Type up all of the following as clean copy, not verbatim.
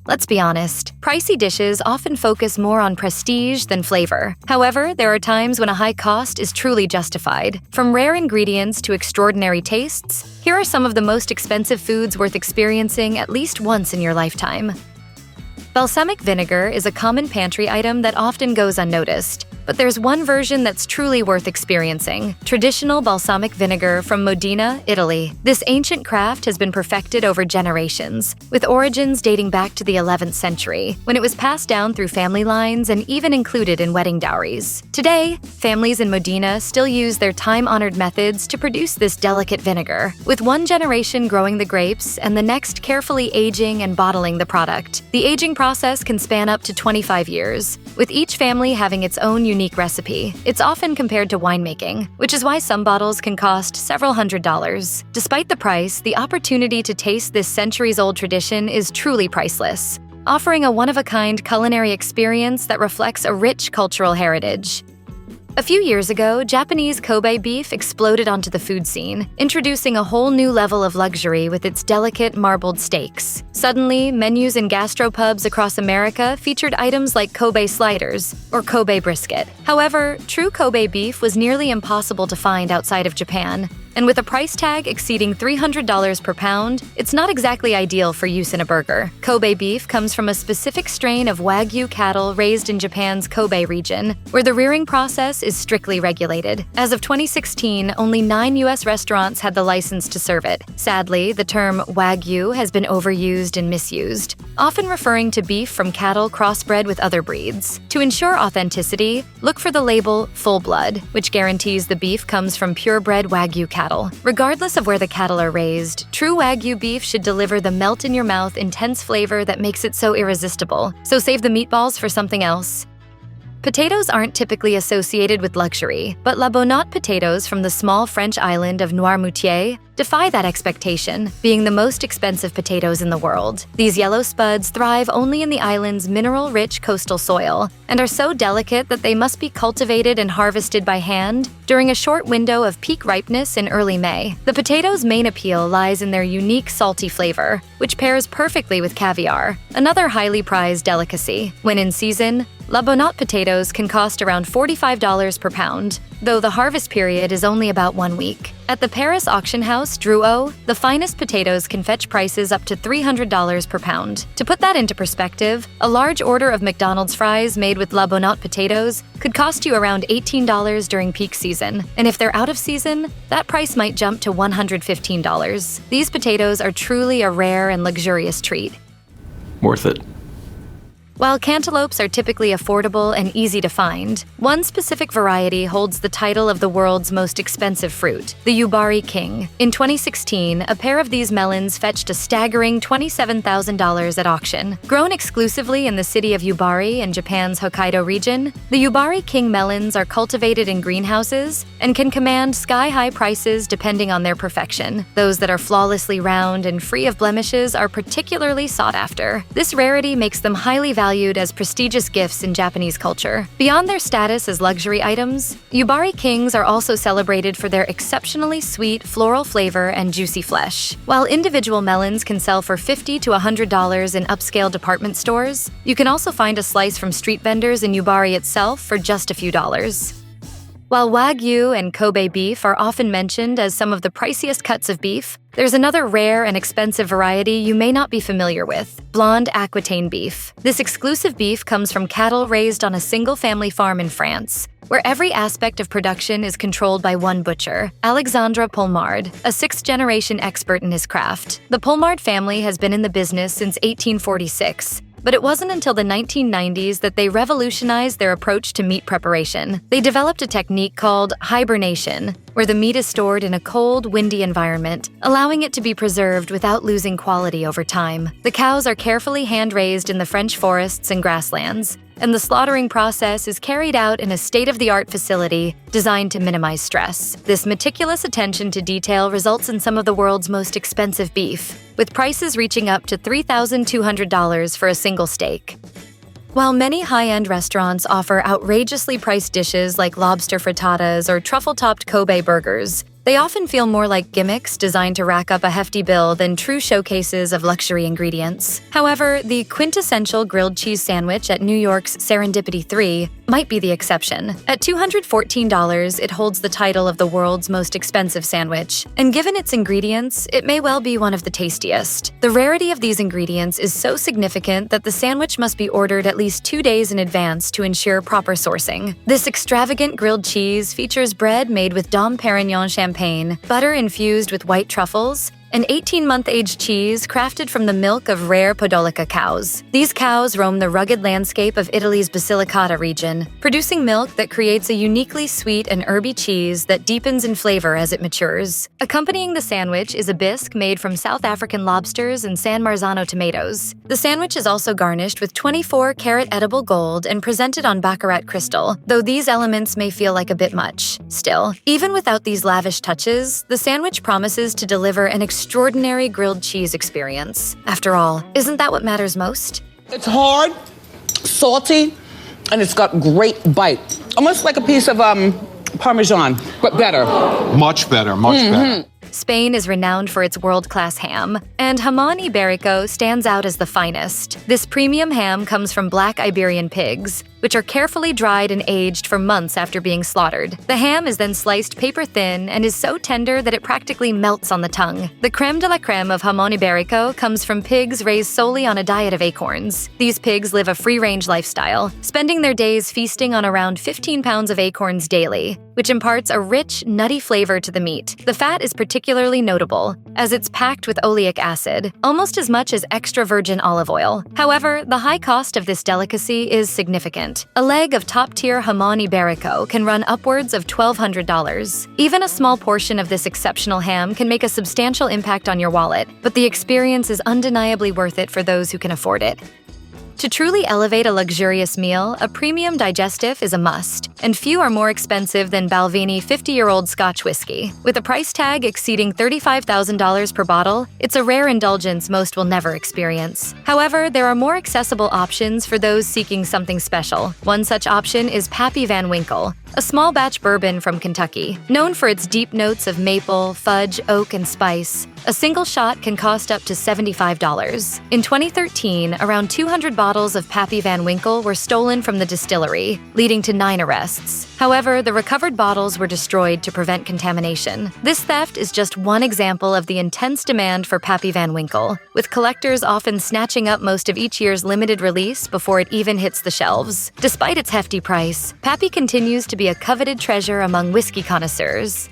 Let's be honest, pricey dishes often focus more on prestige than flavor. However, there are times when a high cost is truly justified. From rare ingredients to extraordinary tastes, here are some of the most expensive foods worth experiencing at least once in your lifetime. Balsamic vinegar is a common pantry item that often goes unnoticed. But there's one version that's truly worth experiencing: traditional balsamic vinegar from Modena, Italy. This ancient craft has been perfected over generations, with origins dating back to the 11th century, when it was passed down through family lines and even included in wedding dowries. Today, families in Modena still use their time-honored methods to produce this delicate vinegar, with one generation growing the grapes and the next carefully aging and bottling the product. The aging process can span up to 25 years, with each family having its own unique recipe. It's often compared to winemaking, which is why some bottles can cost several $100s. Despite the price, the opportunity to taste this centuries-old tradition is truly priceless, offering a one-of-a-kind culinary experience that reflects a rich cultural heritage. A few years ago, Japanese Kobe beef exploded onto the food scene, introducing a whole new level of luxury with its delicate marbled steaks. Suddenly, menus in gastropubs across America featured items like Kobe sliders or Kobe brisket. However, true Kobe beef was nearly impossible to find outside of Japan, and with a price tag exceeding $300 per pound, it's not exactly ideal for use in a burger. Kobe beef comes from a specific strain of wagyu cattle raised in Japan's Kobe region, where the rearing process is strictly regulated. As of 2016, only 9 U.S. restaurants had the license to serve it. Sadly, the term wagyu has been overused and misused, often referring to beef from cattle crossbred with other breeds. To ensure authenticity, look for the label Fullblood, which guarantees the beef comes from purebred wagyu cattle. Regardless of where the cattle are raised, true wagyu beef should deliver the melt-in-your-mouth intense flavor that makes it so irresistible. So save the meatballs for something else. Potatoes aren't typically associated with luxury, but La Bonnotte potatoes from the small French island of Noirmoutier defy that expectation, being the most expensive potatoes in the world. These yellow spuds thrive only in the island's mineral-rich coastal soil and are so delicate that they must be cultivated and harvested by hand during a short window of peak ripeness in early May. The potatoes' main appeal lies in their unique salty flavor, which pairs perfectly with caviar, another highly prized delicacy. When in season, La Bonnotte potatoes can cost around $45 per pound, though the harvest period is only about 1 week. At the Paris auction house Drouot, the finest potatoes can fetch prices up to $300 per pound. To put that into perspective, a large order of McDonald's fries made with La Bonnotte potatoes could cost you around $18 during peak season, and if they're out of season, that price might jump to $115. These potatoes are truly a rare and luxurious treat. Worth it. While cantaloupes are typically affordable and easy to find, one specific variety holds the title of the world's most expensive fruit, the Yubari King. In 2016, a pair of these melons fetched a staggering $27,000 at auction. Grown exclusively in the city of Yubari in Japan's Hokkaido region, the Yubari King melons are cultivated in greenhouses and can command sky-high prices depending on their perfection. Those that are flawlessly round and free of blemishes are particularly sought after. This rarity makes them highly valued as prestigious gifts in Japanese culture. Beyond their status as luxury items, Yubari Kings are also celebrated for their exceptionally sweet floral flavor and juicy flesh. While individual melons can sell for $50 to $100 in upscale department stores, you can also find a slice from street vendors in Yubari itself for just a few dollars. While wagyu and Kobe beef are often mentioned as some of the priciest cuts of beef, there's another rare and expensive variety you may not be familiar with: blonde Aquitaine beef. This exclusive beef comes from cattle raised on a single-family farm in France, where every aspect of production is controlled by one butcher, Alexandre Polmard, a sixth-generation expert in his craft. The Polmard family has been in the business since 1846, but it wasn't until the 1990s that they revolutionized their approach to meat preparation. They developed a technique called hibernation, where the meat is stored in a cold, windy environment, allowing it to be preserved without losing quality over time. The cows are carefully hand-raised in the French forests and grasslands, and the slaughtering process is carried out in a state-of-the-art facility designed to minimize stress. This meticulous attention to detail results in some of the world's most expensive beef, with prices reaching up to $3,200 for a single steak. While many high-end restaurants offer outrageously priced dishes like lobster frittatas or truffle-topped Kobe burgers, They often feel more like gimmicks designed to rack up a hefty bill than true showcases of luxury ingredients. However, the Quintessential Grilled Cheese sandwich at New York's Serendipity 3 might be the exception. At $214, it holds the title of the world's most expensive sandwich, and given its ingredients, it may well be one of the tastiest. The rarity of these ingredients is so significant that the sandwich must be ordered at least 2 days in advance to ensure proper sourcing. This extravagant grilled cheese features bread made with Dom Perignon champagne, butter infused with white truffles, an 18-month aged cheese crafted from the milk of rare Podolica cows. These cows roam the rugged landscape of Italy's Basilicata region, producing milk that creates a uniquely sweet and herby cheese that deepens in flavor as it matures. Accompanying the sandwich is a bisque made from South African lobsters and San Marzano tomatoes. The sandwich is also garnished with 24-karat edible gold and presented on baccarat crystal, though these elements may feel like a bit much. Still, even without these lavish touches, the sandwich promises to deliver an extraordinary grilled cheese experience. After all, isn't that what matters most? It's hard, salty, and it's got great bite. Almost like a piece of Parmesan, but better. Much better, much better. Spain is renowned for its world-class ham, and Jamón Ibérico stands out as the finest. This premium ham comes from black Iberian pigs, which are carefully dried and aged for months after being slaughtered. The ham is then sliced paper-thin and is so tender that it practically melts on the tongue. The crème de la crème of Jamón Ibérico comes from pigs raised solely on a diet of acorns. These pigs live a free-range lifestyle, spending their days feasting on around 15 pounds of acorns daily, which imparts a rich, nutty flavor to the meat. The fat is particularly notable, as it's packed with oleic acid, almost as much as extra virgin olive oil. However, the high cost of this delicacy is significant. A leg of top-tier Jamón Ibérico can run upwards of $1,200. Even a small portion of this exceptional ham can make a substantial impact on your wallet, but the experience is undeniably worth it for those who can afford it. To truly elevate a luxurious meal, a premium digestif is a must, and few are more expensive than Balvenie 50-year-old Scotch whiskey. With a price tag exceeding $35,000 per bottle, it's a rare indulgence most will never experience. However, there are more accessible options for those seeking something special. One such option is Pappy Van Winkle, a small batch bourbon from Kentucky. Known for its deep notes of maple, fudge, oak, and spice, a single shot can cost up to $75. In 2013, around 200 bottles of Pappy Van Winkle were stolen from the distillery, leading to 9 arrests. However, the recovered bottles were destroyed to prevent contamination. This theft is just one example of the intense demand for Pappy Van Winkle, with collectors often snatching up most of each year's limited release before it even hits the shelves. Despite its hefty price, Pappy continues to be a coveted treasure among whiskey connoisseurs.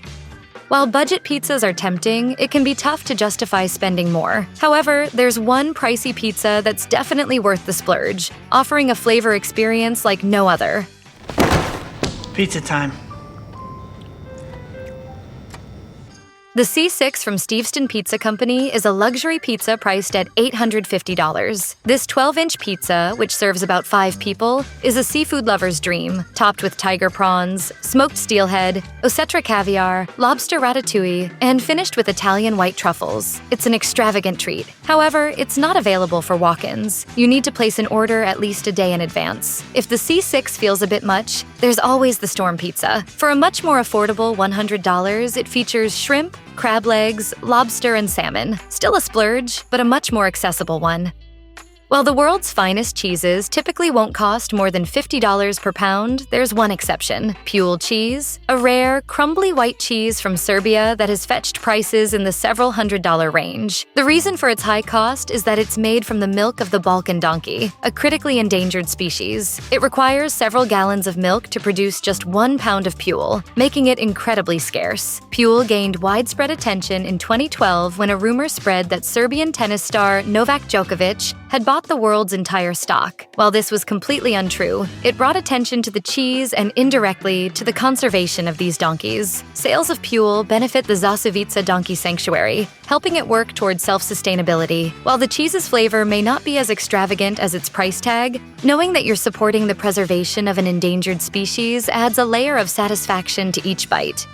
While budget pizzas are tempting, it can be tough to justify spending more. However, there's one pricey pizza that's definitely worth the splurge, offering a flavor experience like no other. Pizza time. The C6 from Steveston Pizza Company is a luxury pizza priced at $850. This 12-inch pizza, which serves about 5 people, is a seafood lover's dream, topped with tiger prawns, smoked steelhead, osetra caviar, lobster ratatouille, and finished with Italian white truffles. It's an extravagant treat. However, it's not available for walk-ins. You need to place an order at least a day in advance. If the C6 feels a bit much, there's always the Storm Pizza. For a much more affordable $100, it features shrimp, crab legs, lobster, and salmon. Still a splurge, but a much more accessible one. While the world's finest cheeses typically won't cost more than $50 per pound, there's one exception: Pule cheese, a rare, crumbly white cheese from Serbia that has fetched prices in the several $100 range. The reason for its high cost is that it's made from the milk of the Balkan donkey, a critically endangered species. It requires several gallons of milk to produce just 1 pound of Pule, making it incredibly scarce. Pule gained widespread attention in 2012 when a rumor spread that Serbian tennis star Novak Djokovic had bought the world's entire stock. While this was completely untrue, it brought attention to the cheese and indirectly to the conservation of these donkeys. Sales of Pule benefit the Zasavica Donkey Sanctuary, helping it work towards self-sustainability. While the cheese's flavor may not be as extravagant as its price tag, knowing that you're supporting the preservation of an endangered species adds a layer of satisfaction to each bite.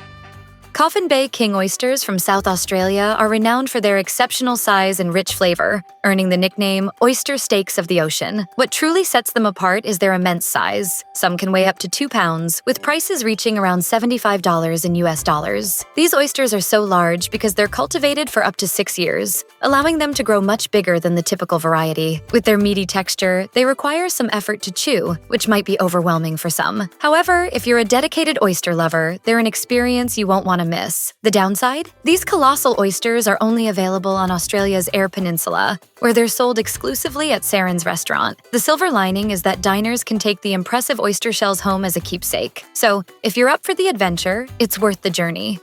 Coffin Bay King oysters from South Australia are renowned for their exceptional size and rich flavor, earning the nickname oyster steaks of the ocean. What truly sets them apart is their immense size. Some can weigh up to 2 pounds, with prices reaching around $75 in US dollars. These oysters are so large because they're cultivated for up to 6 years, allowing them to grow much bigger than the typical variety. With their meaty texture, they require some effort to chew, which might be overwhelming for some. However, if you're a dedicated oyster lover, they're an experience you won't want to miss. The downside? These colossal oysters are only available on Australia's Eyre Peninsula, where they're sold exclusively at Saren's restaurant. The silver lining is that diners can take the impressive oyster shells home as a keepsake. So, if you're up for the adventure, it's worth the journey.